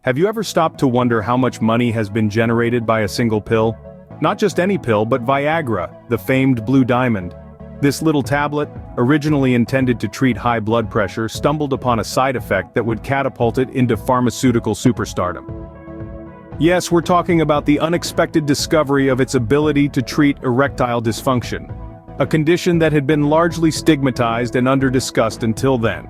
Have you ever stopped to wonder how much money has been generated by a single pill? Not just any pill, but Viagra, the famed blue diamond. This little tablet, originally intended to treat high blood pressure, stumbled upon a side effect that would catapult it into pharmaceutical superstardom. Yes, we're talking about the unexpected discovery of its ability to treat erectile dysfunction, a condition that had been largely stigmatized and under-discussed until then.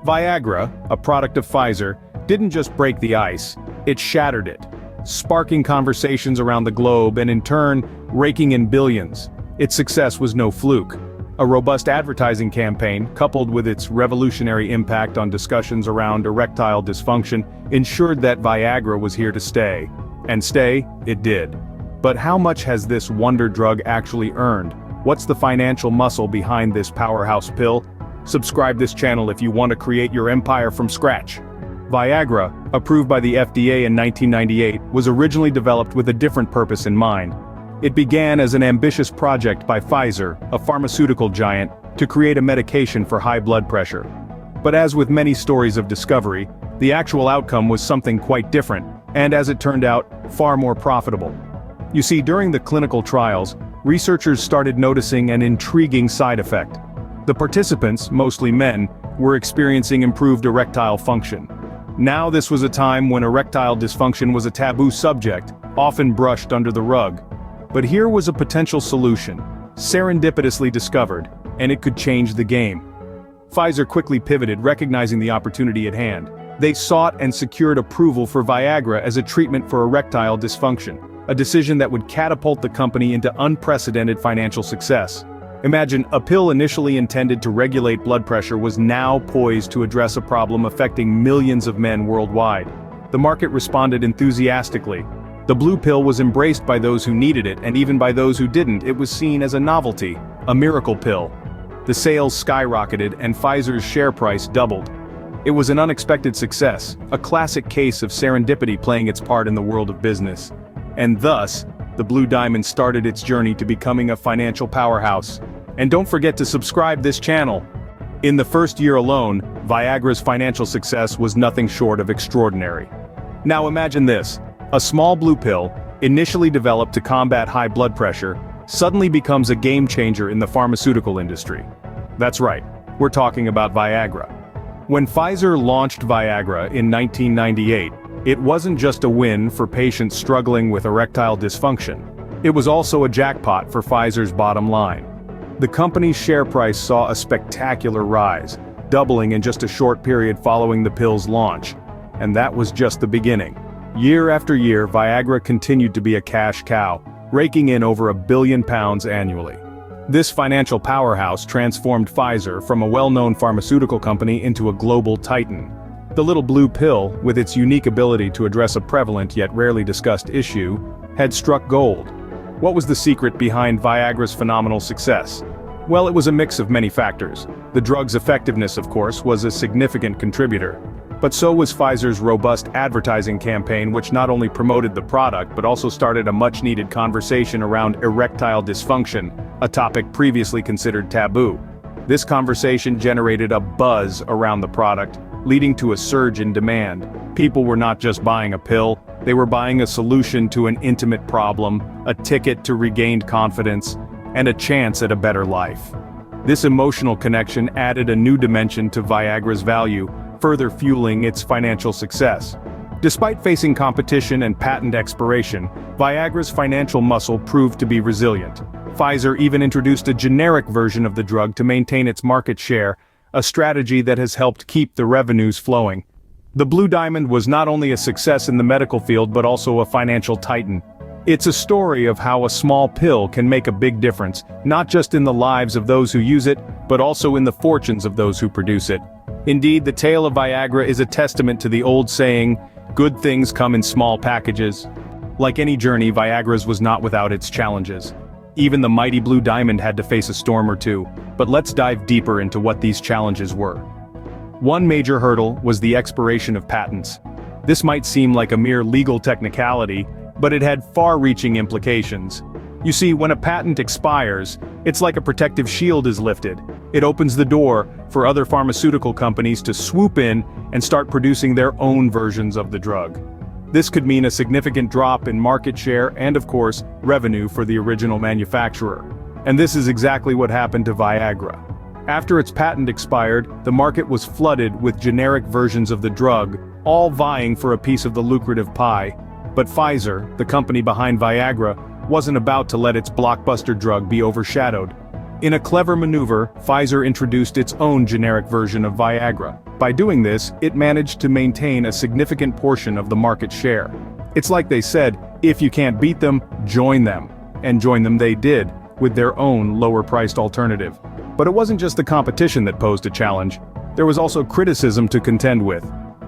Viagra, a product of Pfizer, didn't just break the ice, it shattered it, sparking conversations around the globe and in turn, raking in billions. Its success was no fluke. A robust advertising campaign, coupled with its revolutionary impact on discussions around erectile dysfunction, ensured that Viagra was here to stay. And stay, it did. But how much has this wonder drug actually earned? What's the financial muscle behind this powerhouse pill? Subscribe this channel if you want to create your empire from scratch. Viagra, approved by the FDA in 1998, was originally developed with a different purpose in mind. It began as an ambitious project by Pfizer, a pharmaceutical giant, to create a medication for high blood pressure. But as with many stories of discovery, the actual outcome was something quite different, and as it turned out, far more profitable. You see, during the clinical trials, researchers started noticing an intriguing side effect. The participants, mostly men, were experiencing improved erectile function. Now this was a time when erectile dysfunction was a taboo subject, often brushed under the rug. But here was a potential solution, serendipitously discovered, and it could change the game. Pfizer quickly pivoted, recognizing the opportunity at hand. They sought and secured approval for Viagra as a treatment for erectile dysfunction, a decision that would catapult the company into unprecedented financial success. Imagine, a pill initially intended to regulate blood pressure was now poised to address a problem affecting millions of men worldwide. The market responded enthusiastically. The blue pill was embraced by those who needed it, and even by those who didn't. It was seen as a novelty, a miracle pill. The sales skyrocketed and Pfizer's share price doubled. It was an unexpected success, a classic case of serendipity playing its part in the world of business. And thus, the blue diamond started its journey to becoming a financial powerhouse. And don't forget to subscribe this channel. In the first year alone, Viagra's financial success was nothing short of extraordinary. Now imagine this, a small blue pill, initially developed to combat high blood pressure, suddenly becomes a game changer in the pharmaceutical industry. That's right, we're talking about Viagra. When Pfizer launched Viagra in 1998, it wasn't just a win for patients struggling with erectile dysfunction. It was also a jackpot for Pfizer's bottom line. The company's share price saw a spectacular rise, doubling in just a short period following the pill's launch. And that was just the beginning. Year after year, Viagra continued to be a cash cow, raking in over £1 billion annually. This financial powerhouse transformed Pfizer from a well-known pharmaceutical company into a global titan. The little blue pill, with its unique ability to address a prevalent yet rarely discussed issue, had struck gold. What was the secret behind Viagra's phenomenal success? Well, it was a mix of many factors. The drug's effectiveness, of course, was a significant contributor. But so was Pfizer's robust advertising campaign, which not only promoted the product but also started a much-needed conversation around erectile dysfunction, a topic previously considered taboo. This conversation generated a buzz around the product, leading to a surge in demand. People were not just buying a pill, they were buying a solution to an intimate problem, a ticket to regained confidence, and a chance at a better life. This emotional connection added a new dimension to Viagra's value, further fueling its financial success. Despite facing competition and patent expiration, Viagra's financial muscle proved to be resilient. Pfizer even introduced a generic version of the drug to maintain its market share, a strategy that has helped keep the revenues flowing. The blue diamond was not only a success in the medical field but also a financial titan. It's a story of how a small pill can make a big difference, not just in the lives of those who use it, but also in the fortunes of those who produce it. Indeed, the tale of Viagra is a testament to the old saying, "Good things come in small packages." Like any journey, Viagra's was not without its challenges. Even the mighty blue diamond had to face a storm or two, but let's dive deeper into what these challenges were. One major hurdle was the expiration of patents. This might seem like a mere legal technicality, but it had far-reaching implications. You see, when a patent expires, it's like a protective shield is lifted. It opens the door for other pharmaceutical companies to swoop in and start producing their own versions of the drug. This could mean a significant drop in market share and, of course, revenue for the original manufacturer. And this is exactly what happened to Viagra. After its patent expired, the market was flooded with generic versions of the drug, all vying for a piece of the lucrative pie. But Pfizer, the company behind Viagra, wasn't about to let its blockbuster drug be overshadowed. In a clever maneuver, Pfizer introduced its own generic version of Viagra. By doing this, it managed to maintain a significant portion of the market share. It's like they said, if you can't beat them, join them. And join them they did, with their own lower-priced alternative. But it wasn't just the competition that posed a challenge. There was also criticism to contend with.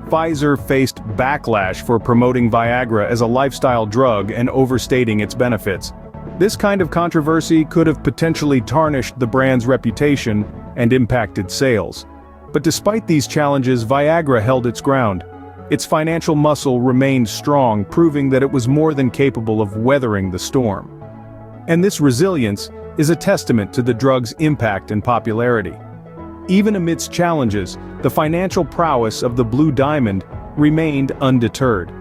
Pfizer faced backlash for promoting Viagra as a lifestyle drug and overstating its benefits. This kind of controversy could have potentially tarnished the brand's reputation and impacted sales. But despite these challenges, Viagra held its ground. Its financial muscle remained strong, proving that it was more than capable of weathering the storm. And this resilience is a testament to the drug's impact and popularity. Even amidst challenges, the financial prowess of the Blue Diamond remained undeterred.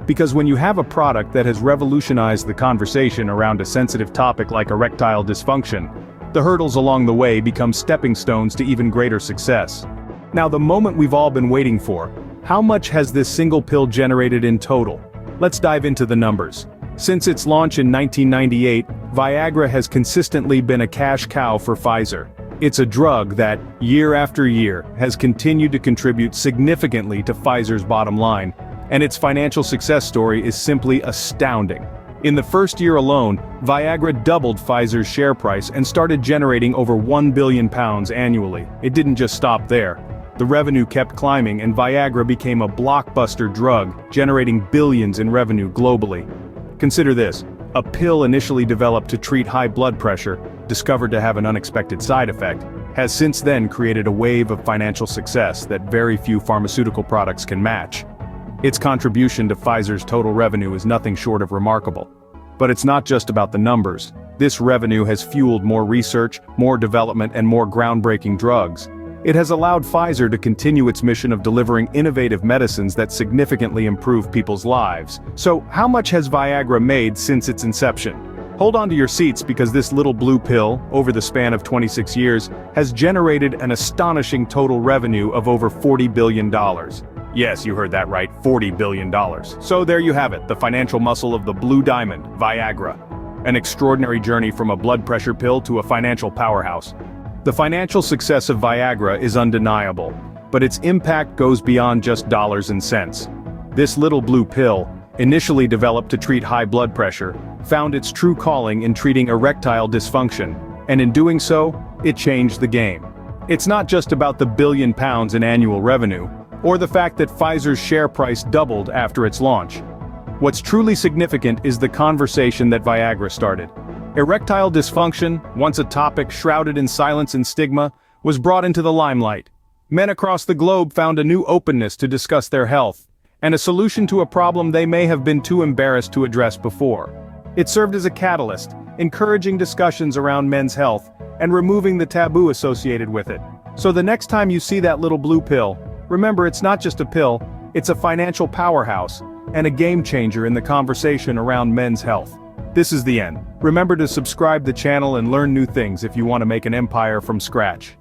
Because when you have a product that has revolutionized the conversation around a sensitive topic like erectile dysfunction, the hurdles along the way become stepping stones to even greater success. Now, the moment we've all been waiting for: how much has this single pill generated in total? Let's dive into the numbers. Since its launch in 1998, Viagra has consistently been a cash cow for Pfizer. It's a drug that, year after year, has continued to contribute significantly to Pfizer's bottom line, and its financial success story is simply astounding. In the first year alone, Viagra doubled Pfizer's share price and started generating over £1 billion annually. It didn't just stop there. The revenue kept climbing and Viagra became a blockbuster drug, generating billions in revenue globally. Consider this: a pill initially developed to treat high blood pressure, discovered to have an unexpected side effect, has since then created a wave of financial success that very few pharmaceutical products can match. Its contribution to Pfizer's total revenue is nothing short of remarkable. But it's not just about the numbers. This revenue has fueled more research, more development, and more groundbreaking drugs. It has allowed Pfizer to continue its mission of delivering innovative medicines that significantly improve people's lives. So, how much has Viagra made since its inception? Hold on to your seats, because this little blue pill, over the span of 26 years, has generated an astonishing total revenue of over $40 billion. Yes, you heard that right, $40 billion. So there you have it, the financial muscle of the Blue Diamond, Viagra. An extraordinary journey from a blood pressure pill to a financial powerhouse. The financial success of Viagra is undeniable, but its impact goes beyond just dollars and cents. This little blue pill, initially developed to treat high blood pressure, found its true calling in treating erectile dysfunction, and in doing so, it changed the game. It's not just about the £1 billion in annual revenue, or the fact that Pfizer's share price doubled after its launch. What's truly significant is the conversation that Viagra started. Erectile dysfunction, once a topic shrouded in silence and stigma, was brought into the limelight. Men across the globe found a new openness to discuss their health, and a solution to a problem they may have been too embarrassed to address before. It served as a catalyst, encouraging discussions around men's health, and removing the taboo associated with it. So the next time you see that little blue pill, remember, it's not just a pill, it's a financial powerhouse, and a game changer in the conversation around men's health. This is the end. Remember to subscribe the channel and learn new things if you want to make an empire from scratch.